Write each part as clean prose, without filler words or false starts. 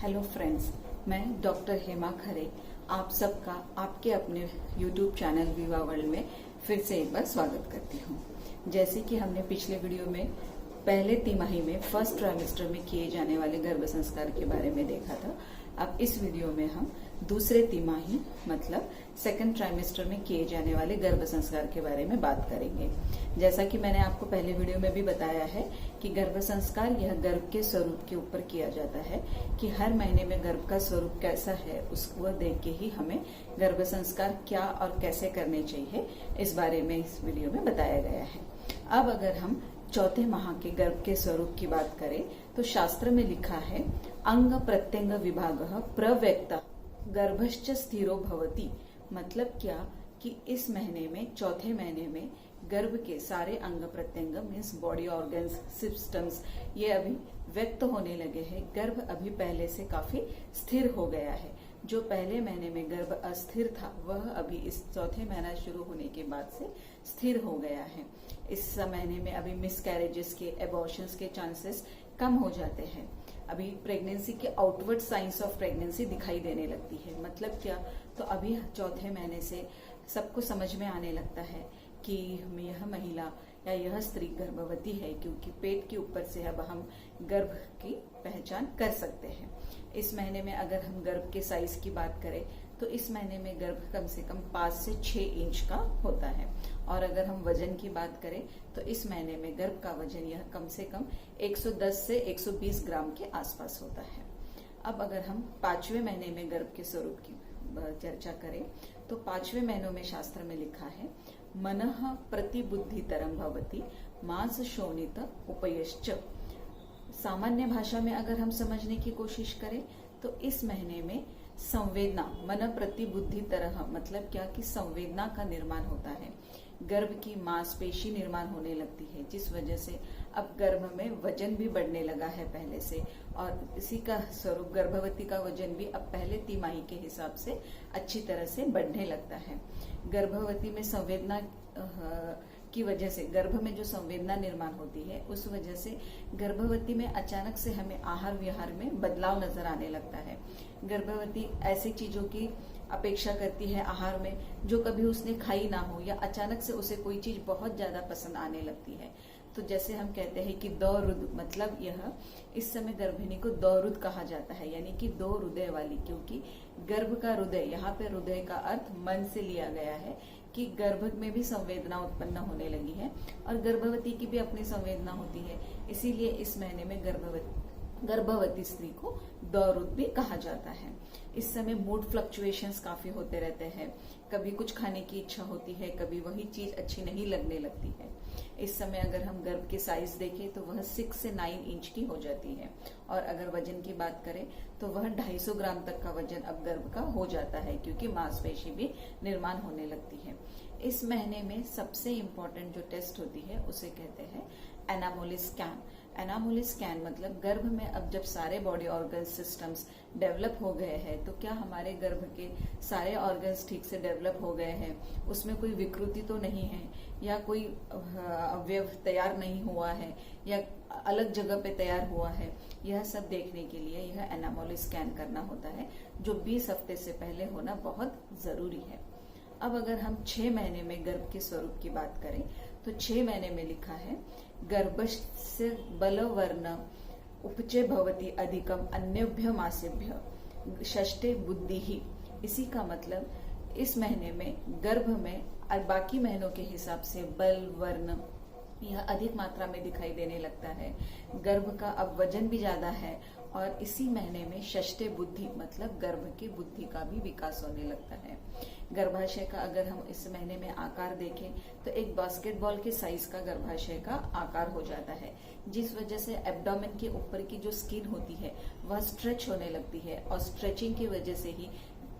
Hello friends, मैं doctor Hema खरे आप सबका आपके अपने यूट्यूब चैनल विवा वर्ल्ड में फिर से एक बार स्वागत करती हूँ। जैसे कि हमने पिछले वीडियो में पहले तिमाही में फर्स्ट ट्राइमेस्टर में किए जाने वाले गर्भ संस्कार के बारे में देखा था, अब इस वीडियो में हम दूसरे तिमाही मतलब सेकंड ट्राइमेस्टर में किए जाने वाले गर्भ संस्कार के बारे में बात करेंगे। जैसा कि मैंने आपको पहले वीडियो में भी बताया है कि गर्भ संस्कार यह गर्भ के स्वरूप के ऊपर किया जाता है कि हर महीने में गर्भ का स्वरूप कैसा है उसको देख के ही हमें गर्भ संस्कार क्या और कैसे करने चाहिए इस बारे में इस वीडियो में बताया गया है। अब अगर हम चौथे माह के गर्भ के स्वरूप की बात करें तो शास्त्र में लिखा है अंग प्रत्यंग विभाग प्रव्यक्त गर्भश्च स्थिरो भवति। मतलब क्या कि इस महीने में चौथे महीने में गर्भ के सारे अंग प्रत्यंग मीन्स बॉडी ऑर्गन्स सिस्टम्स ये अभी व्यक्त होने लगे हैं। गर्भ अभी पहले से काफी स्थिर हो गया है। जो पहले महीने में गर्भ अस्थिर था वह अभी इस चौथे महीना शुरू होने के बाद से स्थिर हो गया है। इस महीने में अभी मिसकैरेजेस के एबॉर्शंस के चांसेस कम हो जाते हैं। अभी प्रेगनेंसी के आउटवर्ड साइंस ऑफ प्रेगनेंसी दिखाई देने लगती है। मतलब क्या, तो अभी चौथे महीने से सबको समझ में आने लगता है कि यह महिला या यह स्त्री गर्भवती है, क्योंकि पेट के ऊपर से अब हम गर्भ की पहचान कर सकते हैं। इस महीने में अगर हम गर्भ के साइज की बात करें तो इस महीने में गर्भ कम से कम 5 से 6 इंच का होता है। और अगर हम वजन की बात करें तो इस महीने में गर्भ का वजन यह कम से कम 110 से 120 ग्राम के आसपास होता है। अब अगर हम 5वें महीने में गर्भ के स्वरूप की चर्चा करें तो 5वें महीनों में शास्त्र में लिखा है मनः प्रतिबुद्धितरं भवति मांस शोणित उपयश्च। सामान्य भाषा में अगर हम समझने की कोशिश करें तो इस महीने में संवेदना मन प्रतिबुद्धि तरह मतलब क्या कि संवेदना का निर्माण होता है। गर्भ की मांसपेशी निर्माण होने लगती है, जिस वजह से अब गर्भ में वजन भी बढ़ने लगा है पहले से। और इसी का स्वरूप गर्भवती का वजन भी अब पहले तिमाही के हिसाब से अच्छी तरह से बढ़ने लगता है। गर्भवती में संवेदना की वजह से गर्भ में जो संवेदना निर्माण होती है उस वजह से गर्भवती में अचानक से हमें आहार विहार में बदलाव नजर आने लगता है। गर्भवती ऐसी चीजों की अपेक्षा करती है आहार में जो कभी उसने खाई ना हो, या अचानक से उसे कोई चीज बहुत ज्यादा पसंद आने लगती है। तो जैसे हम कहते हैं कि दौरुद मतलब यह इस समय गर्भिणी को दौरुद कहा जाता है, यानी कि 2 हृदय वाली, क्योंकि गर्भ का हृदय, यहाँ पे हृदय का अर्थ मन से लिया गया है कि गर्भ में भी संवेदना उत्पन्न होने लगी है और गर्भवती की भी अपनी संवेदना होती है। इसीलिए इस महीने में गर्भवती स्त्री को दौरुद भी कहा जाता है। इस समय मूड फ्लक्चुएशंस काफी होते रहते हैं। कभी कुछ खाने की इच्छा होती है, कभी वही चीज अच्छी नहीं लगने लगती है। इस समय अगर हम गर्भ के साइज देखें तो वह 6 से 9 इंच की हो जाती है। और अगर वजन की बात करें तो वह 250 ग्राम तक का वजन अब गर्भ का हो जाता है, क्योंकि मांसपेशी भी निर्माण होने लगती है। इस महीने में सबसे इम्पोर्टेंट जो टेस्ट होती है उसे कहते हैं एनामोली स्कैन। एनामोली स्कैन मतलब गर्भ में अब जब सारे बॉडी ऑर्गन सिस्टम्स डेवलप हो गए हैं तो क्या हमारे गर्भ के सारे ऑर्गन्स ठीक से डेवलप हो गए हैं, उसमें कोई विकृति तो नहीं है, या कोई अवयव तैयार नहीं हुआ है, या अलग जगह पे तैयार हुआ है। यह सब देखने के लिए यह एनामोली स्कैन करना होता है, जो 20 हफ्ते से पहले होना बहुत जरूरी है। अब अगर हम 6 महीने में गर्भ के स्वरूप की बात करें तो 6 महीने में लिखा है गर्भस्य बलवर्ण उपचे भवति अधिकम अन्यभ्य मासेभ्य षष्ठे बुद्धि ही। इसी का मतलब इस महीने में गर्भ में और बाकी महीनों के हिसाब से बल वर्ण यह अधिक मात्रा में दिखाई देने लगता है। गर्भ का अब वजन भी ज्यादा है और इसी महीने में षष्ठे बुद्धि मतलब गर्भ की बुद्धि का भी विकास होने लगता है। गर्भाशय का अगर हम इस महीने में आकार देखें तो एक बास्केटबॉल के साइज का गर्भाशय का आकार हो जाता है, जिस वजह से एब्डोमेन के ऊपर की जो स्किन होती है वह स्ट्रेच होने लगती है। और स्ट्रेचिंग की वजह से ही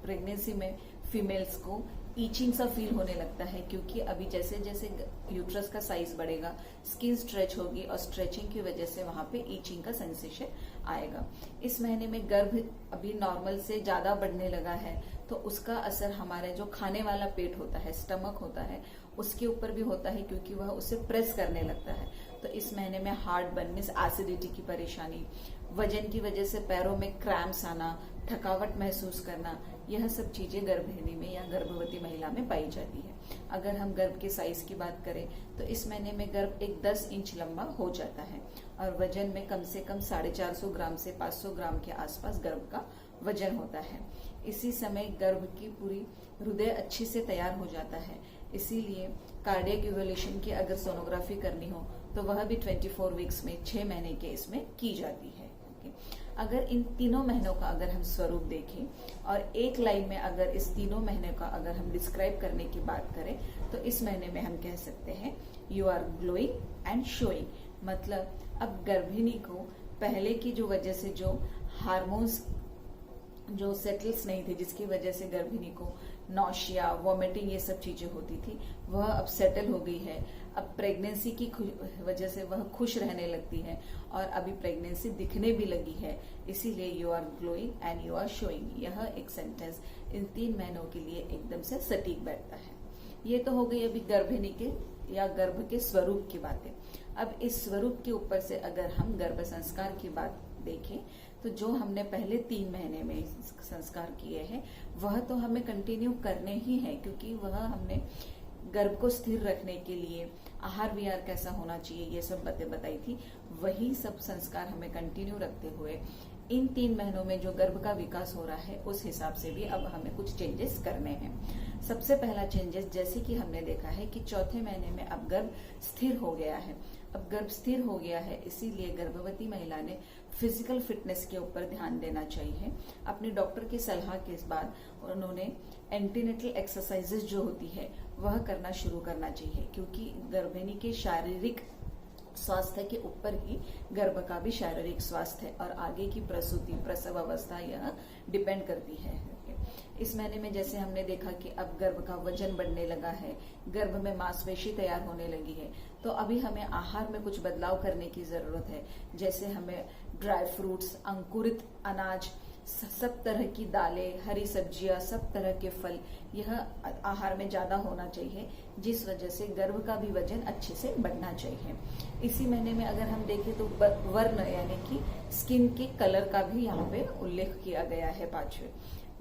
प्रेगनेंसी में फीमेल्स को ईचिंग सा फील होने लगता है, क्योंकि अभी जैसे जैसे यूट्रस का साइज बढ़ेगा स्किन स्ट्रेच होगी और स्ट्रेचिंग की वजह से वहां पे ईचिंग का सेंसेशन आएगा। इस महीने में गर्भ अभी नॉर्मल से ज्यादा बढ़ने लगा है तो उसका असर हमारे जो खाने वाला पेट होता है, स्टमक होता है, उसके ऊपर भी होता है, क्योंकि वह उसे प्रेस करने लगता है। तो इस महीने में हार्ट बर्न मीन्स एसिडिटी की परेशानी, वजन की वजह से पैरों में क्रैम्प्स आना, थकावट महसूस करना, यह सब चीजें गर्भिणी में या गर्भवती महिला में पाई जाती है। अगर हम गर्भ के साइज की बात करें तो इस महीने में गर्भ एक 10 इंच लंबा हो जाता है और वजन में कम से कम 450 ग्राम से 500 ग्राम के आसपास गर्भ का वजन होता है। इसी समय गर्भ की पूरी हृदय अच्छी से तैयार हो जाता है, इसीलिए कार्डियक इवोल्यूशन की अगर सोनोग्राफी करनी हो तो वह भी 24 वीक्स में 6 महीने के इसमें की जाती है। अगर इन तीनों महीनों का अगर हम स्वरूप देखें और एक लाइन में अगर इस तीनों महीने का अगर हम डिस्क्राइब करने की बात करें तो इस महीने में हम कह सकते हैं you are glowing and showing. मतलब अब गर्भिणी को पहले की जो वजह से जो हार्मोन्स जो सेटल्स नहीं थे, जिसकी वजह से गर्भिणी को नौशिया, वॉमिटिंग ये सब चीजें होती थी, वह अब सेटल हो गई है। अब प्रेगनेंसी की वजह से वह खुश रहने लगती है और अभी प्रेगनेंसी दिखने भी लगी है, इसीलिए you are glowing and you are showing. यह एक सेंटेंस इन 3 महीनों के लिए एकदम से सटीक बैठता है। ये तो हो गई अभी गर्भिणी के या गर्भ के स्वरूप की बातें। अब इस स्वरूप के ऊपर से अगर हम गर्भ संस्कार की बात देखें तो जो हमने पहले 3 महीने में संस्कार किए हैं वह तो हमें कंटिन्यू करने ही है, क्योंकि वह हमने गर्भ को स्थिर रखने के लिए आहार विहार कैसा होना चाहिए ये सब बातें बताई थी। वही सब संस्कार हमें कंटिन्यू रखते हुए इन 3 महीनों में जो गर्भ का विकास हो रहा है उस हिसाब से भी अब हमें कुछ चेंजेस करने हैं। सबसे पहला चेंजेस जैसे कि हमने देखा है कि चौथे महीने में अब गर्भ स्थिर हो गया है। अब गर्भ स्थिर हो गया है, इसीलिए गर्भवती महिला ने फिजिकल फिटनेस के ऊपर ध्यान देना चाहिए। अपने डॉक्टर की सलाह के बाद उन्होंने एंटीनेटल एक्सरसाइजेस जो होती है वह करना शुरू करना चाहिए, क्योंकि गर्भिणी के शारीरिक स्वास्थ्य के ऊपर ही गर्भ का भी शारीरिक स्वास्थ्य है और आगे की प्रसूति, प्रसव अवस्था यह डिपेंड करती है। इस महीने में जैसे हमने देखा कि अब गर्भ का वजन बढ़ने लगा है, गर्भ में मांसपेशी तैयार होने लगी है, तो अभी हमें आहार में कुछ बदलाव करने की जरूरत है। जैसे हमें ड्राई फ्रूट्स, अंकुरित अनाज, सब तरह की दालें, हरी सब्जियां, सब तरह के फल, यह आहार में ज्यादा होना चाहिए, जिस वजह से गर्भ का भी वजन अच्छे से बढ़ना चाहिए। इसी महीने में अगर हम देखें तो वर्ण यानी कि स्किन के कलर का भी यहाँ पे उल्लेख किया गया है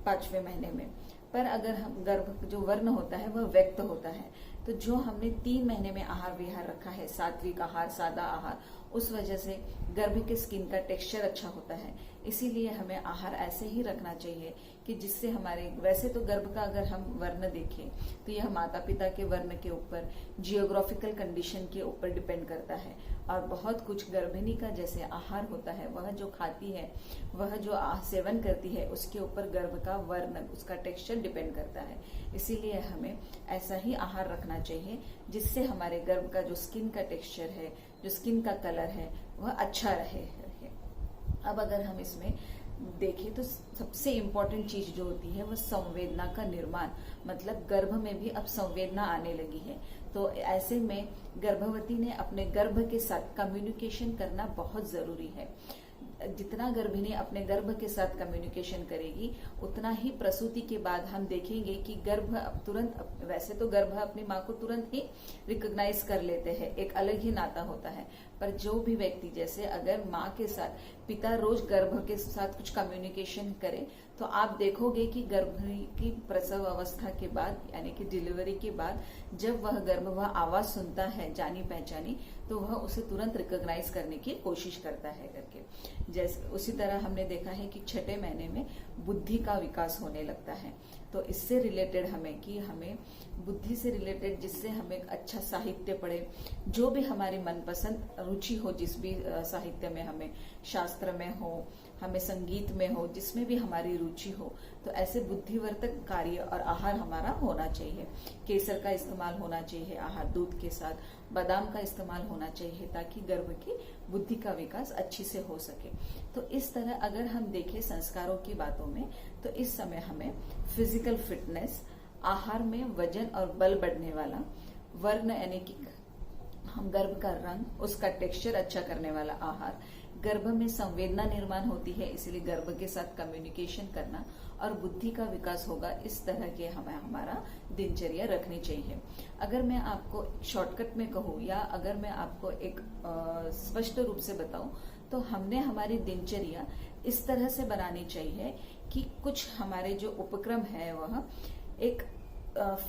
पांचवें महीने में। पर अगर हम गर्भ जो वर्ण होता है वह व्यक्त होता है, तो जो हमने 3 महीने में आहार विहार रखा है, सात्विक आहार, सादा आहार, उस वजह से गर्भ के स्किन का टेक्सचर अच्छा होता है। इसीलिए हमें आहार ऐसे ही रखना चाहिए कि जिससे हमारे, वैसे तो गर्भ का अगर हम वर्ण देखें तो यह माता पिता के वर्ण के ऊपर, जियोग्राफिकल कंडीशन के ऊपर डिपेंड करता है और बहुत कुछ गर्भिणी का जैसे आहार होता है, वह जो खाती है, वह जो सेवन करती है, उसके ऊपर गर्भ का वर्ण, उसका टेक्सचर डिपेंड करता है। इसीलिए हमें ऐसा ही आहार रखना चाहिए जिससे हमारे गर्भ का जो स्किन का टेक्सचर है, जो स्किन का कलर है, वह अच्छा रहे। अब अगर हम इसमें देखें तो सबसे इम्पोर्टेंट चीज जो होती है वह संवेदना का निर्माण, मतलब गर्भ में भी अब संवेदना आने लगी है। तो ऐसे में गर्भवती ने अपने गर्भ के साथ कम्युनिकेशन करना बहुत जरूरी है। जितना गर्भिणी अपने गर्भ के साथ कम्युनिकेशन करेगी उतना ही प्रसूति के बाद हम देखेंगे कि गर्भ अब तुरंत, वैसे तो गर्भ अपनी माँ को तुरंत ही रिकॉग्नाइज कर लेते हैं, एक अलग ही नाता होता है। पर जो भी व्यक्ति, जैसे अगर माँ के साथ पिता रोज गर्भ के साथ कुछ कम्युनिकेशन करे तो आप देखोगे कि गर्भिणी की प्रसव अवस्था के बाद यानी कि डिलीवरी के बाद जब वह गर्भ वह आवाज सुनता है जानी पहचानी, तो वह उसे तुरंत रिकॉग्नाइज करने की कोशिश करता है करके। जैसे उसी तरह हमने देखा है कि 6ठे महीने में बुद्धि का विकास होने लगता है। तो इससे रिलेटेड हमें कि हमें बुद्धि से रिलेटेड, जिससे हमें अच्छा साहित्य पढ़े, जो भी हमारी मनपसंद रुचि हो, जिस भी साहित्य में, हमें शास्त्र में हो, हमें संगीत में हो, जिसमें भी हमारी रुचि हो, तो ऐसे बुद्धिवर्धक कार्य और आहार हमारा होना चाहिए। केसर का इस्तेमाल होना चाहिए आहार, दूध के साथ बादाम का इस्तेमाल होना चाहिए, ताकि गर्भ की बुद्धि का विकास अच्छी से हो सके। तो इस तरह अगर हम देखें संस्कारों की बातों में, तो इस समय हमें फिजिकल फिटनेस, आहार में वजन और बल बढ़ने वाला, वर्ण यानी कि हम गर्भ का रंग, उसका टेक्सचर अच्छा करने वाला आहार, गर्भ में संवेदना निर्माण होती है इसलिए गर्भ के साथ कम्युनिकेशन करना और बुद्धि का विकास होगा, इस तरह के हमें हमारा दिनचर्या रखनी चाहिए। अगर मैं आपको शॉर्टकट में कहूँ या अगर मैं आपको एक स्पष्ट रूप से बताऊं तो हमने हमारी दिनचर्या इस तरह से बनानी चाहिए कि कुछ हमारे जो उपक्रम है वह एक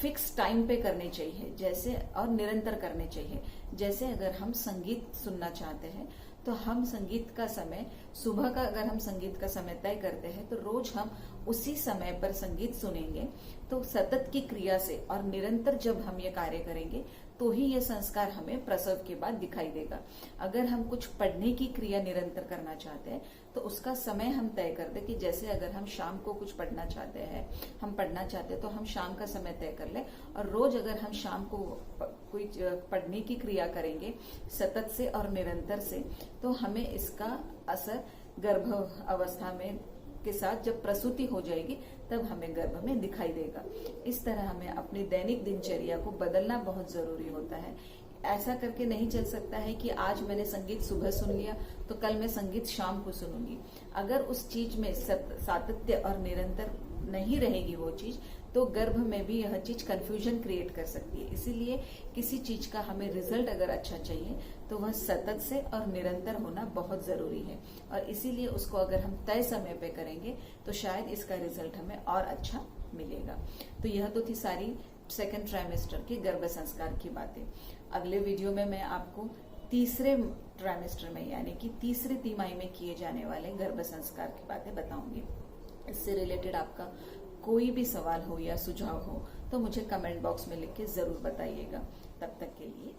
फिक्स टाइम पे करने चाहिए, जैसे और निरंतर करने चाहिए। जैसे अगर हम संगीत सुनना चाहते हैं तो हम संगीत का समय, सुबह का अगर हम संगीत का समय तय करते हैं तो रोज हम उसी समय पर संगीत सुनेंगे। तो सतत की क्रिया से और निरंतर जब हम ये कार्य करेंगे तो ही ये संस्कार हमें प्रसव के बाद दिखाई देगा। अगर हम कुछ पढ़ने की क्रिया निरंतर करना चाहते हैं तो उसका समय हम तय कर दें कि जैसे अगर हम शाम को कुछ पढ़ना चाहते हैं, हम पढ़ना चाहते हैं तो हम शाम का समय तय कर लें, और रोज अगर हम शाम को कोई पढ़ने की क्रिया करेंगे सतत से और निरंतर से, तो हमें इसका असर गर्भ अवस्था में के साथ जब प्रसूति हो जाएगी तब हमें गर्भ में दिखाई देगा। इस तरह हमें अपनी दैनिक दिनचर्या को बदलना बहुत जरूरी होता है। ऐसा करके नहीं चल सकता है कि आज मैंने संगीत सुबह सुन लिया तो कल मैं संगीत शाम को सुनूंगी। अगर उस चीज में सातत्य और निरंतर नहीं रहेगी वो चीज, तो गर्भ में भी यह चीज कंफ्यूजन क्रिएट कर सकती है। इसीलिए किसी चीज का हमें रिजल्ट अगर अच्छा चाहिए तो वह सतत से और निरंतर होना बहुत जरूरी है, और इसीलिए उसको अगर हम तय समय पे करेंगे तो शायद इसका रिजल्ट हमें और अच्छा मिलेगा। तो यह तो थी सारी सेकेंड ट्राइमेस्टर की गर्भ संस्कार की बातें। अगले वीडियो में मैं आपको तीसरे ट्राइमेस्टर में यानी कि तीसरी तिमाही में किए जाने वाले गर्भ संस्कार की बातें बताऊंगी। इससे रिलेटेड आपका कोई भी सवाल हो या सुझाव हो तो मुझे कमेंट बॉक्स में लिख के जरूर बताइएगा। तब तक के लिए